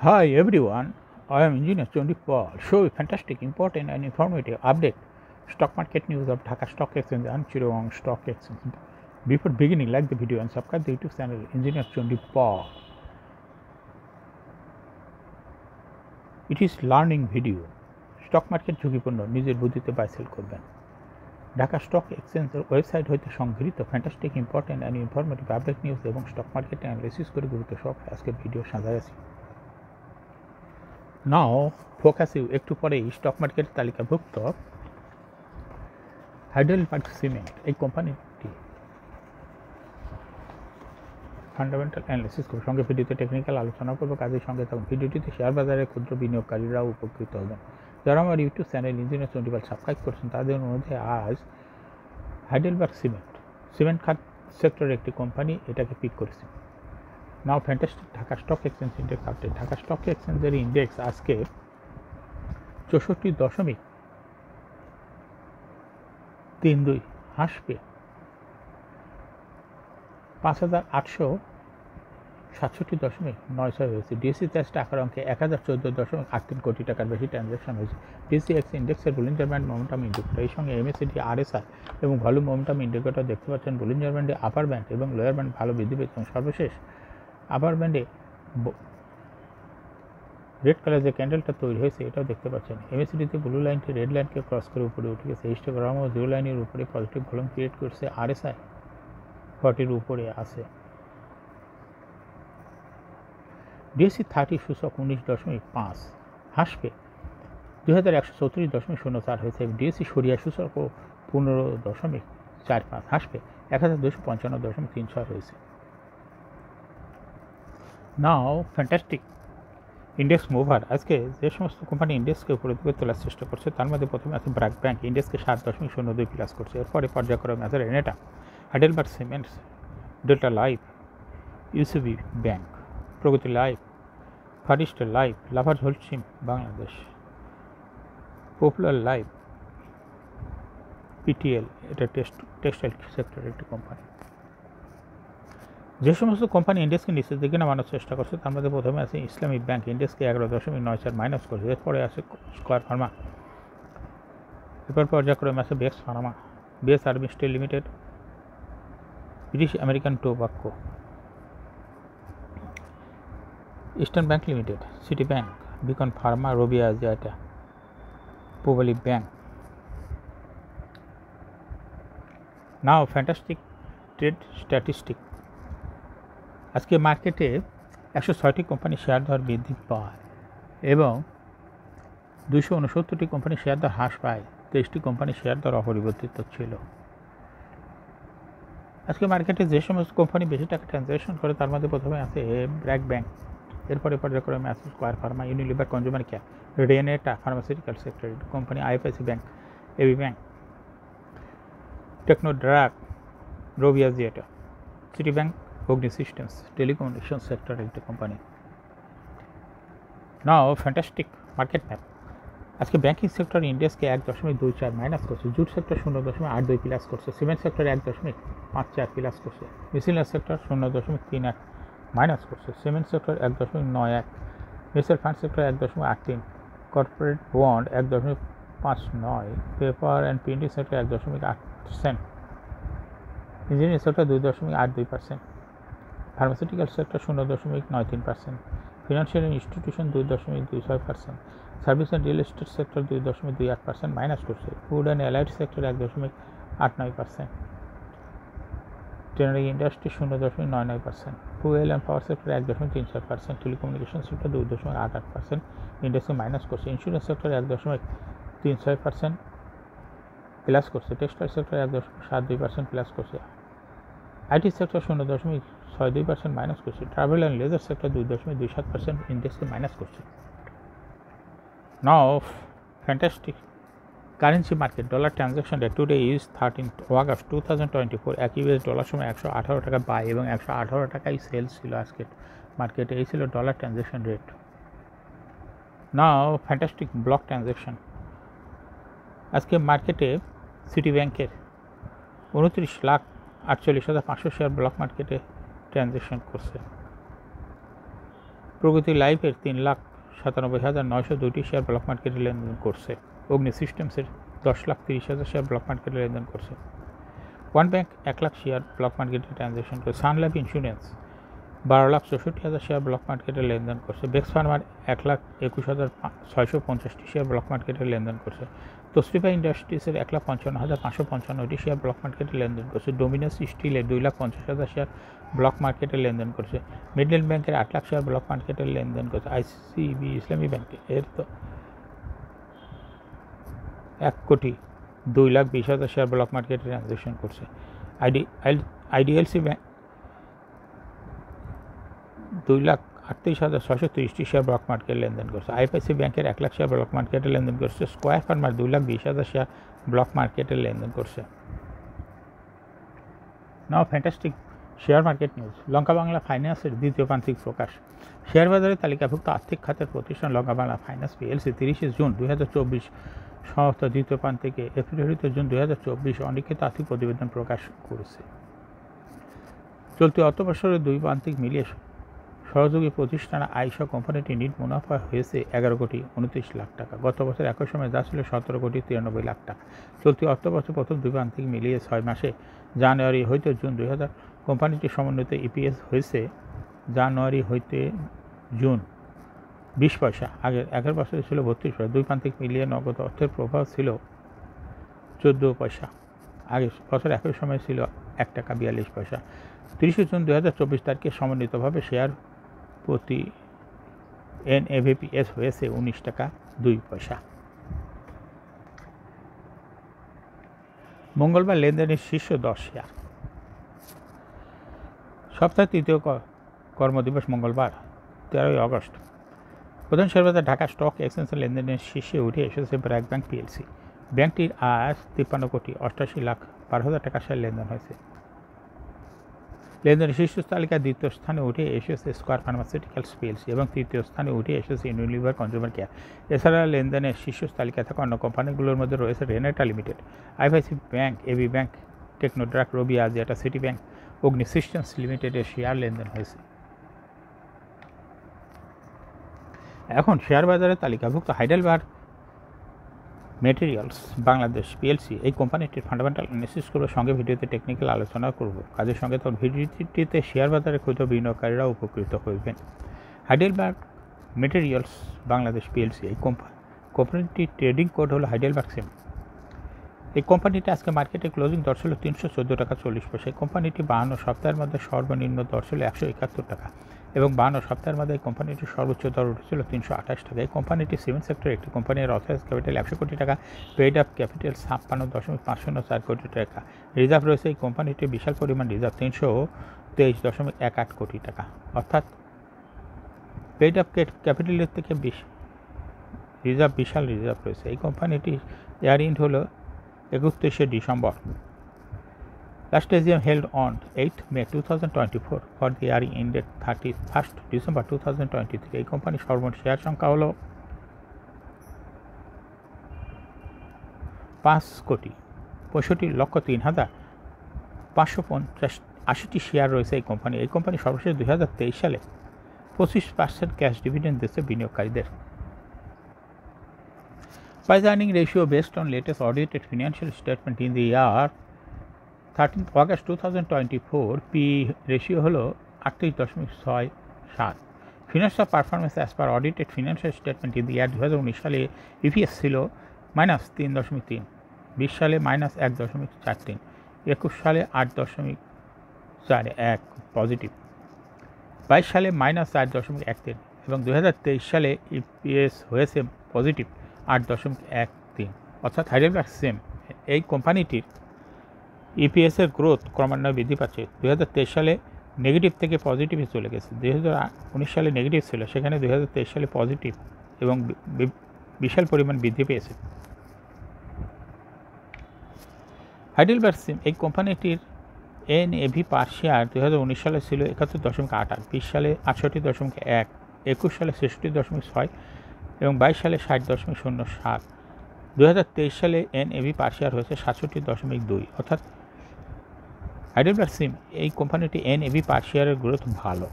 Hi everyone, I am Engineer Chondi Paul. Show a fantastic, important and informative update. Stock market news of Dhaka Stock Exchange and Chittagong Stock Exchange. Before beginning, like the video and subscribe the YouTube channel Engineer Chondi Paul. It is learning video. Stock market ঝুঁকিপূর্ণ নিজের বুদ্ধিতে buy sell করবেন। Dhaka stock এক্সচেঞ্জের website হইতে সংগৃহীত fantastic important and informative update news এবং stock market analysis করে গুরুত্ব সহকারে আজকের ভিডিও সাজাইছি। নাও ফোকাস ইউ একটু পরেই স্টক মার্কেটের তালিকাভুক্ত হাইডেলবার্গ সিমেন্ট এই কোম্পানিটি ফান্ডামেন্টাল অ্যানালিসিস করবে, সঙ্গে ভিডিওতে টেকনিক্যাল আলোচনা করবো। কাজের সঙ্গে তখন ভিডিওটিতে শেয়ার বাজারের ক্ষুদ্র বিনিয়োগকারীরাও উপকৃত হবেন। যারা আমার ইউটিউব চ্যানেল ইঞ্জিনিয়ার চন্ডী পাল সাবস্ক্রাইব করছেন তাদের মধ্যে আজ হাইডেলবার্গ সিমেন্ট খাত সেক্টরের একটি কোম্পানি এটাকে পিক করেছে। Now fantastic Dhaka stock exchange index update. Dhaka stock এক্সচেঞ্জের ইন্ডেক্স আজকে 64.32 হাসবে 5,867.96 হয়েছে। ডিএসসি টেস্ট আকার অঙ্কে 1,014.83 কোটি টাকার বেশি ট্রানজ্যাকশন হয়েছে। ডিএসসি এক্স ইন্ডেক্সের বুলিঞ্জার ব্যান্ড মোমেন্টাম ইন্ডিকেটর, এই সঙ্গে এমএসিডি আরএসআই এবং ভলিউম মোমেন্টাম ইন্ডিকেটর দেখতে পাচ্ছেন। বুলিঞ্জার ব্যান্ডে আপার ব্যান্ড এবং লোয়ার ব্যান্ড ভালো বৃদ্ধি পেয়েছে এবং সর্বশেষ আপার ব্যান্ডে রেড কালার যে ক্যান্ডেলটা তৈরি হয়েছে এটাও দেখতে পাচ্ছেন। এমএসিডিতে ব্লু লাইনটি রেড লাইনকে ক্রস করে উপরে উঠে গেছে। হিস্টোগ্রাম ও জিরো লাইনের উপরে পজিটিভ ভলিউম ক্রিয়েট করছে। আরএসআই 40-র উপরে আছে। ডিএসসি 30 সূচক 19.5 হাসবে 2134.04 হয়েছে। ডিএসসি সরিয়া সূচক 15.45 হাসবে 1255.36 হয়েছে। নাও ফ্যান্টাস্টিক ইন্ডেক্স মুভার। আজকে যে সমস্ত কোম্পানি ইন্ডেক্সকে উপরে দিকে তোলার চেষ্টা করছে তার মধ্যে প্রথমে আছে ব্র্যাক ব্যাংক, ইন্ডেক্সকে 7.02 প্লাস করছে। এরপরে পর্যায়ক্রমে আছে Renata, Heidelberg cements, Delta life, UCB bank, Pragati life, ফারিস্টার লাইফ, লাভার Holcim Bangladesh, popular life, PTL, এটা টেক্সটাইল সেক্টরের একটি কোম্পানি। যে সমস্ত কোম্পানি ইন্ডেক্সকে নিচের দিকে নামানোর চেষ্টা করছে তার মধ্যে প্রথমে আছে ইসলামিক ব্যাংক, ইন্ডেক্সকে 11.94 মাইনাস করছে। এরপরে আছে স্কয়ার ফার্মা, এরপর পর্যায়ক্রমে আছে বেক্স pharma, BS RM steel limited, British American tobacco, Eastern bank limited, City bank, Beacon pharma, Robi Axiata, Pubali bank. Now fantastic trade statistic. আজকে মার্কেটে 106টি কোম্পানি শেয়ার দর বৃদ্ধি পায় এবং 269টি কোম্পানি শেয়ার দর হ্রাস পায়। 23টি কোম্পানি শেয়ার দর অপরিবর্তিত ছিল। আজকে মার্কেটে যে সমস্ত কোম্পানি বেশি টাকা ট্রানজ্যাকশন করে তার মধ্যে প্রথমে আছে ব্র্যাক ব্যাংক, এরপরে পর্যায়ক্রমে আছে square pharma, Unilever consumer care, Renata pharmaceutical সেক্টরের company, IFIC bank, AB bank, techno drug, Robi Axiata, city bank, Agni systems, telecommunication সেক্টরের একটি company. Now fantastic market map. আজকে ব্যাংকিং সেক্টর ইন্ডেক্সকে 1.24 মাইনাস করছে। জুট সেক্টর 0.82 প্লাস করছে। সিমেন্ট সেক্টর 1.54 প্লাস করছে। Miscellaneous sector 0.38 minus করছে। Cement sector 1.91, mutual fund sector 1.83, corporate bond 1.59, paper and printing sector 1.8%, engineering sector 2.82%, pharmaceutical sector 0.93%, financial institution 2.26%, service and real estate sector 2.28% minus করছে। Food and allied sector 1.89%, general industry 0.99%, fuel and power sector 1.36%, telecommunication sector 2.88% ইন্ডেক্সে minus করছে। Insurance sector 1.36% plus করছে। Textile sector 1.72% plus করছে। IT sector 0.62% minus করছে। Travel and leisure sector 2.27% ইন্ডেক্সকে minus করছে। Now fantastic currency market. Dollar transaction rate today is 13 August 2024। এক US dollar সময় 118 টাকা বাই এবং 118 টাকাই সেলস ছিল আজকের মার্কেটে। এই ছিল ডলার ট্রানজ্যাকশন রেট। নাও ফ্যান্টাস্টিক ব্লক ট্রানজ্যাকশন। আজকে মার্কেটে সিটি ব্যাংকের 29,48,500 শেয়ার ব্লক মার্কেটে ট্রানজ্যাকশন করছে। প্রগতি লাইফের 3,97,902টি শেয়ার ব্লক মার্কেটে লেনদেন করছে। অগ্নি সিস্টেমসের 10,30,000 শেয়ার ব্লক মার্কেটে লেনদেন করছে। One bank 1 lakh share block মার্কেটে ট্রানজ্যাকশন করে। সান লাইফ ইন্স্যুরেন্স 12,64,000 শেয়ার ব্লক মার্কেটে লেনদেন করছে। বেক্স ফার্মার 1,21,650টি শেয়ার ব্লক মার্কেটে লেনদেন করছে। তসরিফা ইন্ডাস্ট্রিজের 1,55,555টি শেয়ার ব্লক মার্কেটে লেনদেন করছে। ডোমিনোস স্টিলের 2,50,000 শেয়ার ব্লক মার্কেটে লেনদেন করছে। মিডল্যান্ড ব্যাংকের 8 লাখ শেয়ার ব্লক মার্কেটে লেনদেন করছে। আইসিবি ইসলামী ব্যাংকে এর তো 1,02,20,000 শেয়ার ব্লক মার্কেটে ট্রানজ্যাকশন করছে। আইডিএলসি ব্যাংক 2,38,630টি শেয়ার ব্লক মার্কেটে লেনদেন করছে। আইপিআইসি ব্যাংকের 1 লাখ শেয়ার ব্লক মার্কেটে লেনদেন করছে। স্কয়ার ফার্মার 2,20,000 শেয়ার ব্লক মার্কেটে লেনদেন করছে। Now fantastic share market news. লঙ্কা বাংলা ফাইন্যান্সের দ্বিতীয় প্রান্তিক প্রকাশ। শেয়ার বাজারে তালিকাভুক্ত আর্থিক খাতের প্রতিষ্ঠান লঙ্কা বাংলা ফাইন্যান্স পিএলসি 30 জুন 2024 সমস্ত দ্বিতীয় প্রান্তিকে এপ্রিল জুন 2024 অনিক্ষিত আর্থিক প্রতিবেদন প্রকাশ করেছে। চলতি অর্থবছরের দুই প্রান্তিক মিলিয়ে সহযোগী প্রতিষ্ঠান আইসা কোম্পানিটি নিট মুনাফা হয়েছে 11,29 লাখ টাকা। গত বছর একই সময় যা ছিল 17,93 লাখ টাকা। চলতি অর্থবছর প্রথম দুই প্রান্তিক মিলিয়ে 6 মাসে জানুয়ারি হইতে জুন 2000 কোম্পানিটির সমন্বিত ইপিএস হয়েছে জানুয়ারি হইতে জুন 20 পয়সা। আগের 11 বছরে ছিল 32 পয়সা। দুই প্রান্তিক মিলিয়ে নগদ অর্থের প্রভাব ছিল 14 পয়সা। আগের বছর একই সময় ছিল 1 টাকা 42 পয়সা। 30 জুন 2024 তারিখে সমন্বিতভাবে শেয়ার প্রতি NAVPS হয়েছে 19 টাকা 2 পয়সা। মঙ্গলবার লেনদেনের শীর্ষ 10 শেয়ার। সপ্তাহের তৃতীয় কর্মদিবস মঙ্গলবার 13 আগস্ট। প্রধান শেয়ার বাজার ঢাকা স্টক এক্সচেঞ্জের লেনদেনের শীর্ষে উঠে এসেছে ব্র্যাক ব্যাংক পিএলসি। ব্যাংকটির আজ 53,88,12,000 টাকা শেয়ার লেনদেন হয়েছে। লেনদেনের শীর্ষ তালিকায় দ্বিতীয় স্থানে উঠে এসেছে স্কয়ার ফার্মাসিউটিক্যালস পিএলসি এবং তৃতীয় স্থানে উঠে এসেছে ইউনিলিভার কনজিউমার কেয়ার। এছাড়া লেনদেনের শীর্ষ তালিকায় থাকা অন্য কোম্পানিগুলোর মধ্যে রয়েছে Renata limited, IPIC bank, AB bank, Techno Drug, Robi Axiata, city bank, Agni systems লিমিটেডের শেয়ার লেনদেন হয়েছে। এখন শেয়ার বাজারে তালিকাভুক্ত হাইডেলবার্গ মেটেরিয়ালস বাংলাদেশ পিএলসি এই কোম্পানিটির ফান্ডামেন্টাল অ্যানালিসিস করব, সঙ্গে ভিডিওতে টেকনিক্যাল আলোচনা করব। কাজের সঙ্গে তখন ভিডিওটিতে শেয়ার বাজারে ক্ষুদ্র বিনিয়োগকারীরা উপকৃত হইবেন। হাইডেলবার্গ মেটেরিয়ালস বাংলাদেশ পিএলসি এই কোম্পানিটির ট্রেডিং কোড হলো হাইডেলবার্গ সেম। এই কোম্পানিটি আজকে মার্কেটে ক্লোজিং দর ছিল 314 টাকা 40 পয়সা। এই কোম্পানিটি 52 সপ্তাহের মধ্যে সর্বনিম্ন দর ছিল 171 টাকা এবং 52 সপ্তাহের মধ্যে এই কোম্পানিটির সর্বোচ্চ দর উঠেছিল 328 টাকা। এই কোম্পানিটি সিমেন্ট সেক্টরের একটি কোম্পানির অথরাইজ ক্যাপিটাল 100 কোটি টাকা, পেইড আপ ক্যাপিটাল 56.504 কোটি টাকা। রিজার্ভ রয়েছে এই কোম্পানিটির বিশাল পরিমাণ রিজার্ভ 323.18 কোটি টাকা, অর্থাৎ পেইড আপ ক্যাপিটালের থেকে বিশাল রিজার্ভ রয়েছে। এই কোম্পানিটির ইয়ার এন্ড হলো 31 December. Last AGM held on 8 May 2024 for the year ended 31st December 2023. এই কোম্পানির সর্বমোট শেয়ার সংখ্যা হলো 5,65,03,580টি শেয়ার রয়েছে এই কোম্পানি। এই কোম্পানি সর্বশেষ 2023 সালে 25% ক্যাশ ডিভিডেন্ড দিচ্ছে বিনিয়োগকারীদের। Price earning ratio based on latest audited financial statement in the year 13th August 2024, P ratio হলো 38.67। Financial performance as per audited financial statement in the year 2019 সালে EPS ছিল -3.3, 20 সালে -1.43, 21 সালে 8.41 পজিটিভ, 22 সালে -4.13 এবং 2023 সালে EPS হয়েছে পজিটিভ 8.13। অর্থাৎ হাইডেলবার্গ সেম এই কোম্পানিটির ইপিএসের গ্রোথ ক্রমান্বয়ে বৃদ্ধি পাচ্ছে। 2023 সালে নেগেটিভ থেকে পজিটিভে চলে গেছে। 2019 সালে নেগেটিভ ছিল, সেখানে 2023 সালে পজিটিভ এবং বিশাল পরিমাণ বৃদ্ধি পেয়েছে। হাইডেলবার্গ সেম এই কোম্পানিটির NAV পার শেয়ার 2019 সালে ছিল 71.88, 20 সালে 68.1, 21 সালে 66.6 এবং 22 সালে 60.07। 2023 সালে NAV পার শেয়ার হয়েছে 67.2। অর্থাৎ হাইডেলবার্গ সেম এই কোম্পানিটি NAV পার শেয়ারের গ্রোথ ভালো।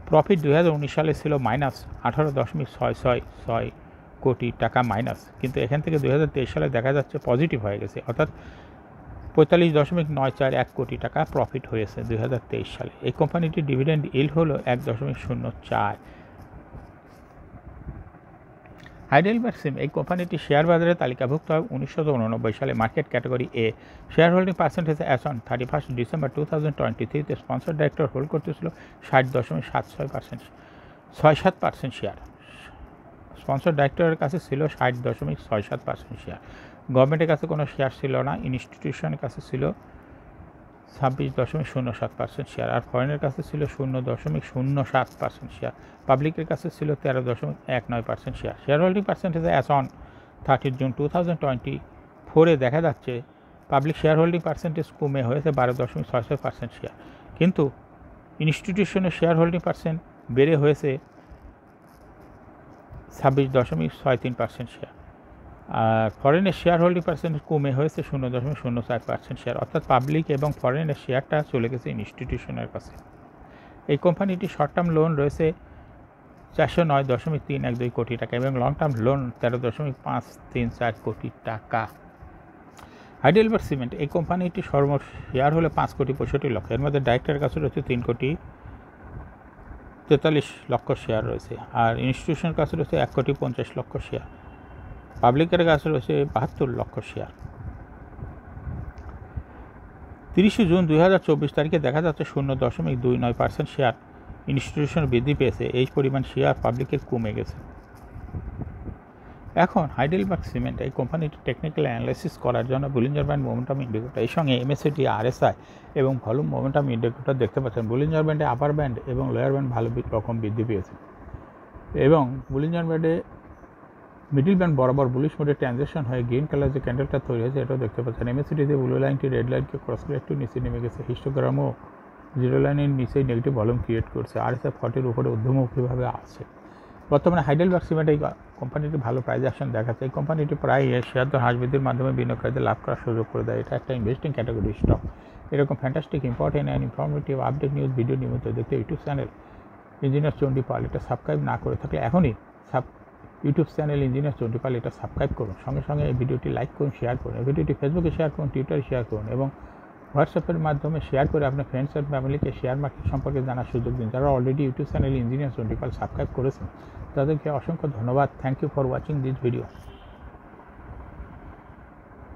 প্রফিট 2019 সালে ছিল -18.666 কোটি টাকা মাইনাস, কিন্তু এখান থেকে 2023 সালে দেখা যাচ্ছে পজিটিভ হয়ে গেছে, অর্থাৎ 45.941 কোটি টাকা প্রফিট হয়েছে 2023 সালে। এই কোম্পানিটির ডিভিডেন্ড ইল্ড হলো 1.04। হাইডেলবার্গসিম এই কোম্পানিটি শেয়ার বাজারে তালিকাভুক্ত হয় 1989 সালে। Market category A. Share holding percentage as on 31 December 2023 sponsor director hold করতেছিল 60.67% শেয়ার। স্পন্সর ডাইরেক্টরের কাছে ছিল 60.67% শেয়ার। গভর্নমেন্টের কাছে কোনো শেয়ার ছিল না। ইনস্টিটিউশনের কাছে ছিল 26.07% শেয়ার, আর ফরেনের কাছে ছিল 0.07% শেয়ার। পাবলিকের কাছে ছিল 13.19% share. Share holding percentage as on 30 June 2024 দেখা যাচ্ছে পাবলিক শেয়ার হোল্ডিং পার্সেন্টেজ কমে হয়েছে 12.66% শেয়ার, কিন্তু ইনস্টিটিউশনের শেয়ার হোল্ডিং পার্সেন্ট বেড়ে হয়েছে 26.63% শেয়ার, আর ফরেনের শেয়ার হোল্ডিং পার্সেন্টেজ কমে হয়েছে 0.04% শেয়ার, অর্থাৎ পাবলিক এবং ফরেনের শেয়ারটা চলে গেছে ইনস্টিটিউশনের কাছে। এই কোম্পানিটি শর্ট টার্ম লোন রয়েছে 409.312 কোটি টাকা এবং লং টার্ম লোন 13.534 কোটি টাকা। হাইডেলবার্গ সিমেন্ট এই কোম্পানিটি শেয়ার হলো 5,65 লক্ষ, এর মধ্যে ডাইরেক্টরের কাছে রয়েছে 3,43 লক্ষ শেয়ার রয়েছে, আর ইনস্টিটিউশনের কাছে রয়েছে 1,50 লক্ষ শেয়ার। পাবলিকের কাছে রয়েছে 72 লক্ষ শেয়ার। 30 জুন 2024 তারিখে দেখা যাচ্ছে 0.29% শেয়ার ইনস্টিটিউশন বৃদ্ধি পেয়েছে। এই পরিমাণ শেয়ার পাবলিকের কমে গেছে। এখন হাইডেলবার্গ সিমেন্ট এই কোম্পানিটি টেকনিক্যাল অ্যানালাইসিস করার জন্য বুলিঞ্জার ব্যান্ড মোমেন্টাম ইন্ডিকেটর, এই সঙ্গে MACD, RSI এবং ভলিউম মোমেন্টাম ইন্ডিকেটর দেখতে পাচ্ছেন। বুলিঞ্জার ব্যান্ডে আপার ব্যান্ড এবং লোয়ার ব্যান্ড ভালো রকম বৃদ্ধি পেয়েছে এবং বুলিঞ্জার ব্যান্ডে মিডিল ব্যান্ড বরাবর বুলিশ মোডে ট্রানজিশন হয়ে গ্রিন কালার যে ক্যান্ডেলটা তৈরি হয়েছে এটাও দেখতে পাচ্ছেন। MACD-তে ব্লু লাইনটি রেড লাইনকে ক্রস করে একটু নিচে নেমে গেছে। হিস্টোগ্রামও জিরো লাইনের নিচেই নেগেটিভ ভলিউম ক্রিয়েট করছে। RSI 40-র উপরে ঊর্ধ্বমুখীভাবে আছে। বর্তমানে হাইডেলবার্গ সিমেন্ট এই কোম্পানিটি ভালো প্রাইস অ্যাকশন দেখাচ্ছে। এই কোম্পানিটি প্রায় শেয়ার দর হ্রাস বৃদ্ধির মাধ্যমে বিনিয়োগকারীদের লাভ করার সুযোগ করে দেয়। এটা একটা ইনভেস্টিং ক্যাটাগরি স্টক। এরকম fantastic, important and informative update news video নিয়মিত দেখতে ইউটিউব চ্যানেল ইঞ্জিনিয়ার চণ্ডীপাল এটা সাবস্ক্রাইব না করে থাকলে এখনই ইউটিউব চ্যানেল ইঞ্জিনিয়ার চণ্ডীপাল এটা সাবস্ক্রাইব করুন। সঙ্গে সঙ্গে এই ভিডিওটি লাইক করুন, শেয়ার করুন। এই ভিডিওটি ফেসবুকে শেয়ার করুন, টুইটারে শেয়ার করুন এবং হোয়াটসঅ্যাপের মাধ্যমে শেয়ার করে আপনার ফ্রেন্ডস অ্যান্ড ফ্যামিলিকে শেয়ার মার্কেট সম্পর্কে জানার সুযোগ দিন। যারা already YouTube channel engineer Chandipal subscribe করেছেন তাদেরকে অসংখ্য ধন্যবাদ। Thank you for watching this video.